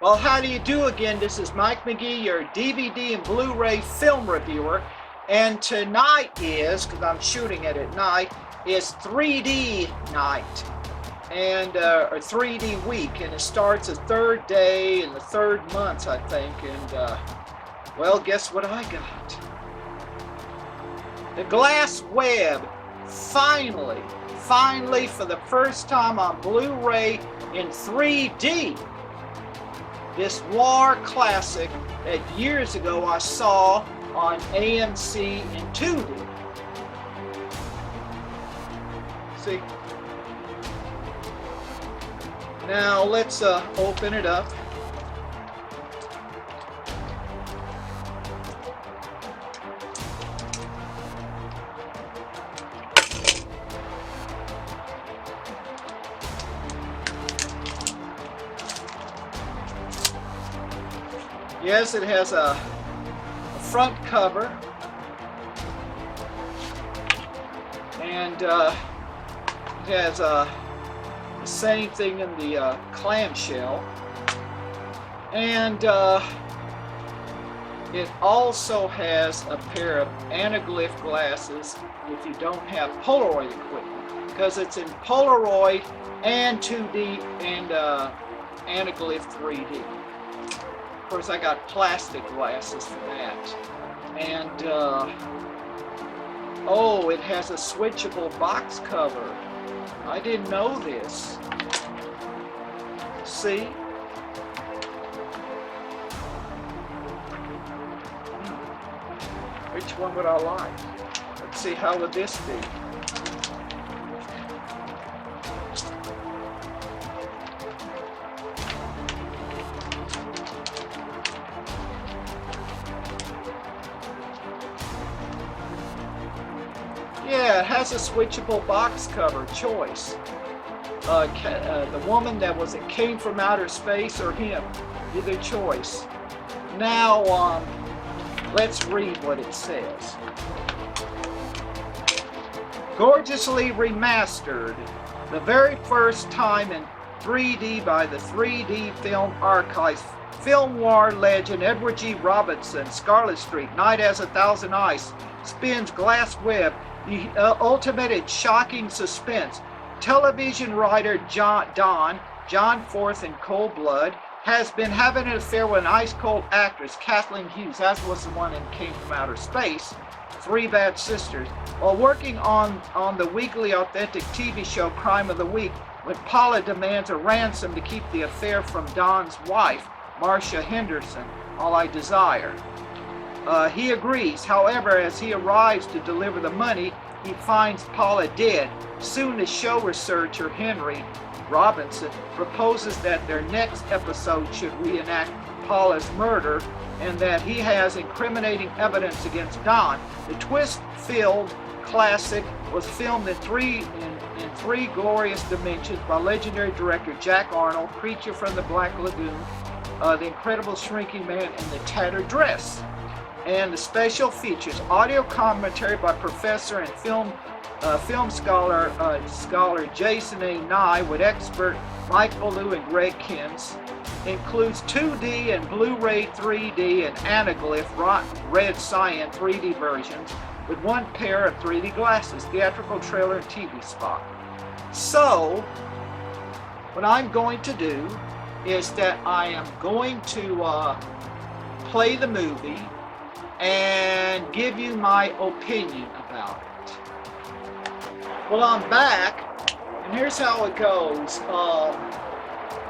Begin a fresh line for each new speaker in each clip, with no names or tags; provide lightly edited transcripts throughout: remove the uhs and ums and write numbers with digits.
Well, how do you do again? This is Mike McGee, your DVD and Blu-ray film reviewer. And tonight is, because I'm shooting it at night, is 3D night. And, or 3D week. And it starts the third day in the third month, I think. And, well, guess what I got? The Glass Web, finally, for the first time on Blu-ray in 3D. This war classic that years ago I saw on AMC in 2D. See? Now let's open it up. Yes, it has a front cover, and it has the same thing in the clamshell, and it also has a pair of anaglyph glasses if you don't have Polaroid equipment, because it's in Polaroid and 2D and anaglyph 3D. Of course, I got plastic glasses for that. And, oh, it has a switchable box cover. I didn't know this. See? Which one would I like? Let's see, how would this be? Yeah, it has a switchable box cover choice. The woman that came from outer space or him, either choice. Now, let's read what it says. Gorgeously remastered, the very first time in 3D by the 3D Film Archives, film noir legend Edward G. Robinson, Scarlet Street, Night as a Thousand Eyes, spins Glass Web, the ultimate in shocking suspense. Television writer John Forth in Cold Blood has been having an affair with an ice-cold actress, Kathleen Hughes. That was the one that came from outer space. Three Bad Sisters. While working on the weekly authentic TV show Crime of the Week, when Paula demands a ransom to keep the affair from Don's wife, Marcia Henderson, All I Desire. He agrees. However, as he arrives to deliver the money, he finds Paula dead. Soon, the show researcher Henry Robinson proposes that their next episode should reenact Paula's murder, and that he has incriminating evidence against Don. The twist-filled classic was filmed in three glorious dimensions by legendary director Jack Arnold, Creature from the Black Lagoon, The Incredible Shrinking Man, and The Tattered Dress. And the special features audio commentary by professor and film scholar Jason A. Nye with expert Mike Ballou and Greg Kins. Includes 2D and Blu-ray 3D and anaglyph red cyan 3D versions with one pair of 3D glasses, theatrical trailer and TV spot. So, what I'm going to do is that I am going to play the movie and give you my opinion about it. Well, I'm back, and here's how it goes.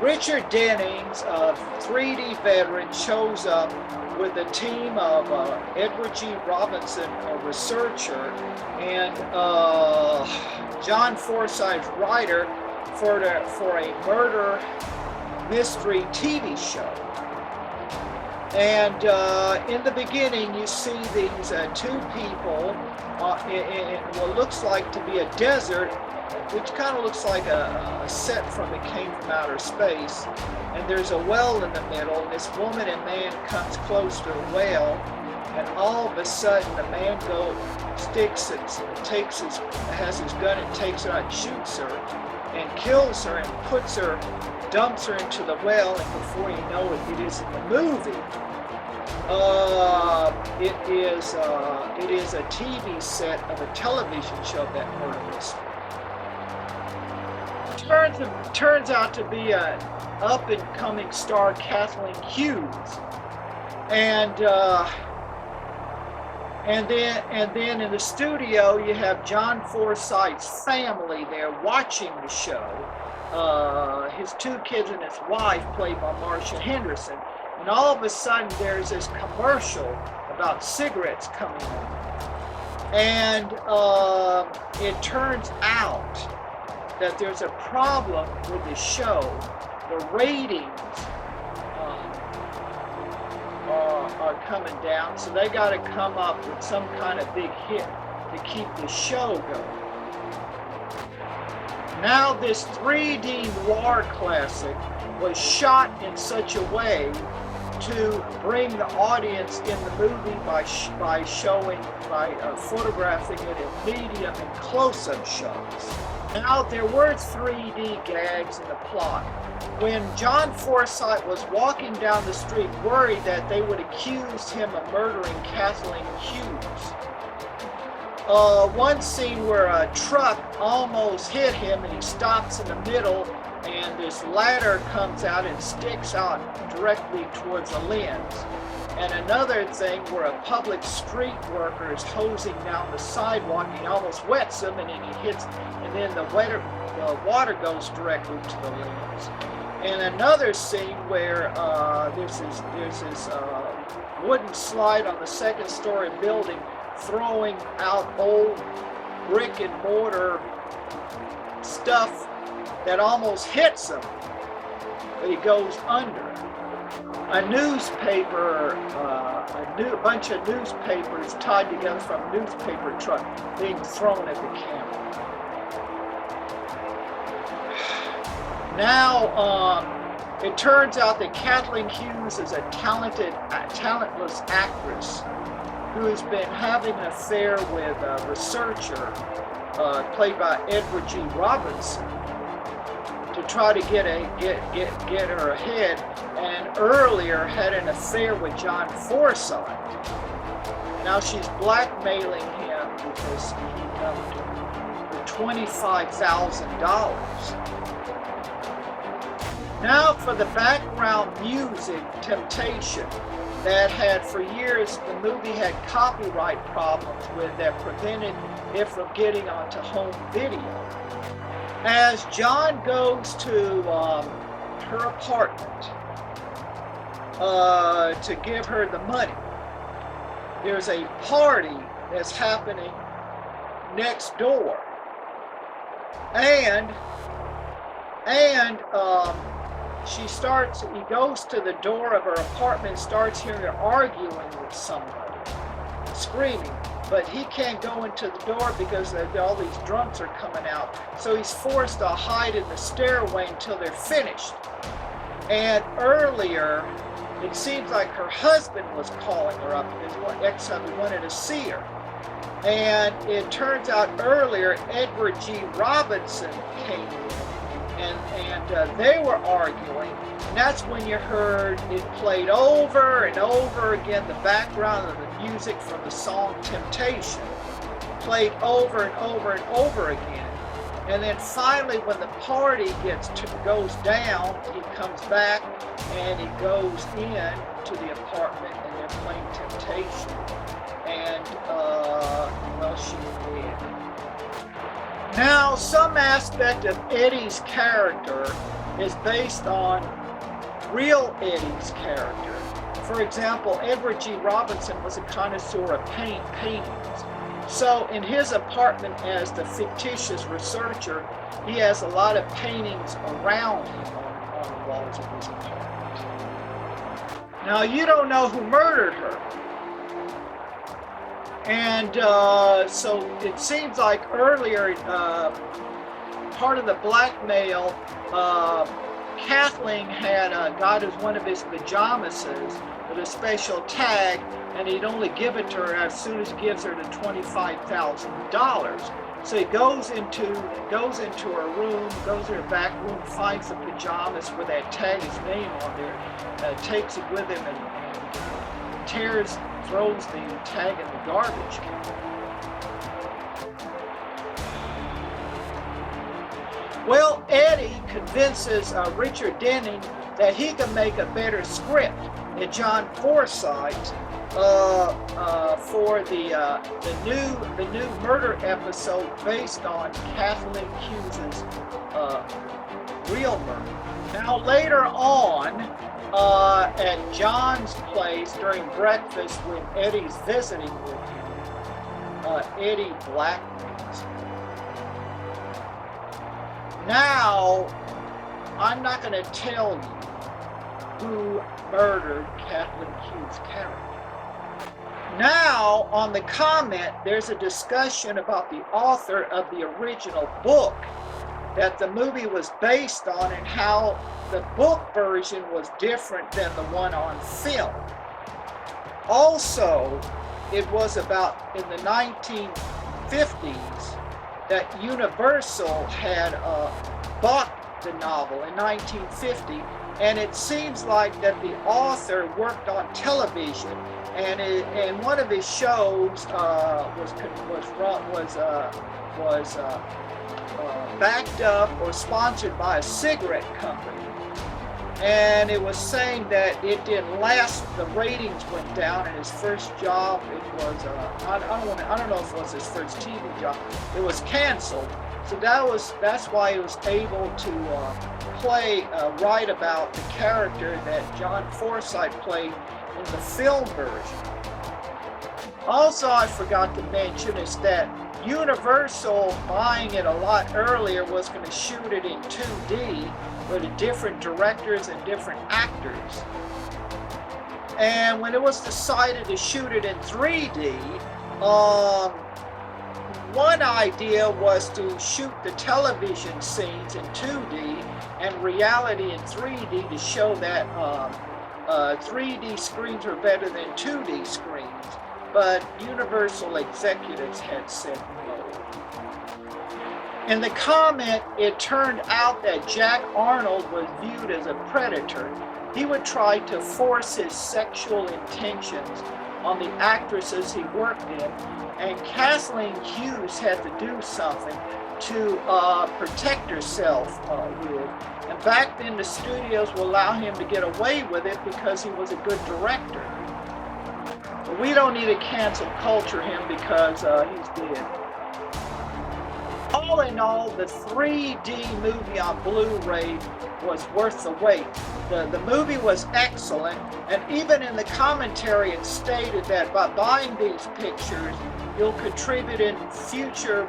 Richard Dennings, a 3D veteran, shows up with a team of Edward G. Robinson, a researcher, and John Forsythe, writer, for a murder mystery TV show. And in the beginning, you see these two people in what looks like to be a desert, which kind of looks like a set from It Came from Outer Space. And there's a well in the middle, and this woman and man comes close to the well, and all of a sudden the man has his gun and takes her out and shoots her. and kills her and dumps her into the well, and before you know it, it is in the movie. It is a TV set of a television show, that murder mystery. Turns out to be an up-and-coming star, Kathleen Hughes, and then in the studio you have John Forsythe's family there watching the show. His 2 kids and his wife, played by Marsha Henderson. And all of a sudden there's this commercial about cigarettes coming on. And it turns out that there's a problem with the show. The ratings are coming down, so they got to come up with some kind of big hit to keep the show going. Now this 3D noir classic was shot in such a way to bring the audience in the movie by photographing it in medium and close-up shots. Now there were 3D gags in the plot. When John Forsythe was walking down the street worried that they would accuse him of murdering Kathleen Hughes, one scene where a truck almost hit him and he stops in the middle, and this ladder comes out and sticks out directly towards a lens. And another thing where a public street worker is hosing down the sidewalk, he almost wets him, and then he hits, and then the water goes directly to the lens. And another scene where there's this wooden slide on the 2nd-story building, throwing out old brick and mortar stuff that almost hits him, but he goes under. A newspaper, a bunch of newspapers tied together from a newspaper truck being thrown at the camera. Now, it turns out that Kathleen Hughes is a talentless actress who has been having an affair with a researcher played by Edward G. Robinson to try to get her ahead, and earlier had an affair with John Forsythe. Now she's blackmailing him because he dumped her for $25,000. Now for the background music, Temptation, that had for years, the movie had copyright problems with that prevented it from getting onto home video. As John goes to her apartment to give her the money, there's a party that's happening next door, and he goes to the door of her apartment and starts hearing her arguing with somebody, screaming. But he can't go into the door because all these drunks are coming out. So he's forced to hide in the stairway until they're finished. And earlier, it seems like her husband was calling her up, his ex-husband wanted to see her. And it turns out earlier, Edward G. Robinson came in, and they were arguing. And that's when you heard it played over and over again, the background of the music from the song Temptation, played over and over and over again. And then finally, when the party goes down, he comes back and he goes in to the apartment and they're playing Temptation. And, well, she's dead. Now, some aspect of Eddie's character is based on real Eddie's character. For example, Edward G. Robinson was a connoisseur of paintings. So in his apartment as the fictitious researcher, he has a lot of paintings around him on the walls of his apartment. Now, you don't know who murdered her. And so it seems like earlier, part of the blackmail, Kathleen had got as one of his pajamas with a special tag, and he'd only give it to her as soon as he gives her the $25,000. So he goes into her room, goes to her back room, finds the pajamas where that tag his name on there, takes it with him and throws the tag in the garbage can. Well, Eddie convinces Richard Denning that he can make a better script than John Forsythe for the new murder episode based on Kathleen Hughes's real murder. Now later on, at John's place during breakfast when Eddie's visiting with him, Eddie blackmails him. Now, I'm not going to tell you who murdered Kathleen Hughes' character. Now, on the comment, there's a discussion about the author of the original book that the movie was based on and how the book version was different than the one on film. Also, it was about in the 1950s that Universal had bought the novel in 1950, and it seems like that the author worked on television, and one of his shows was backed up or sponsored by a cigarette company, and it was saying that it didn't last. The ratings went down, and his first job, it was I don't know if it was his first TV job. It was canceled. So that's why he was able to write about the character that John Forsythe played in the film version. Also, I forgot to mention is that Universal, buying it a lot earlier, was going to shoot it in 2D with different directors and different actors. And when it was decided to shoot it in 3D, one idea was to shoot the television scenes in 2D and reality in 3D to show that 3D screens are better than 2D screens. But Universal executives had said no. In the comment, it turned out that Jack Arnold was viewed as a predator. He would try to force his sexual intentions on the actresses he worked in, and Kathleen Hughes had to do something to protect herself with. And back then, the studios would allow him to get away with it because he was a good director. But we don't need to cancel culture him because he's dead. All in all, the 3D movie on Blu-ray was worth the wait. The movie was excellent, and even in the commentary it stated that by buying these pictures, you'll contribute in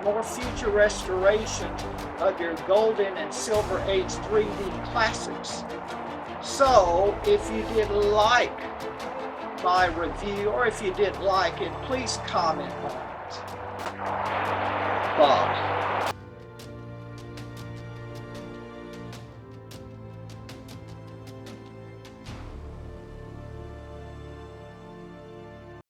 more future restorations of your golden and silver age 3D classics. So, if you did like my review, or if you didn't like it, please comment on it. Bob.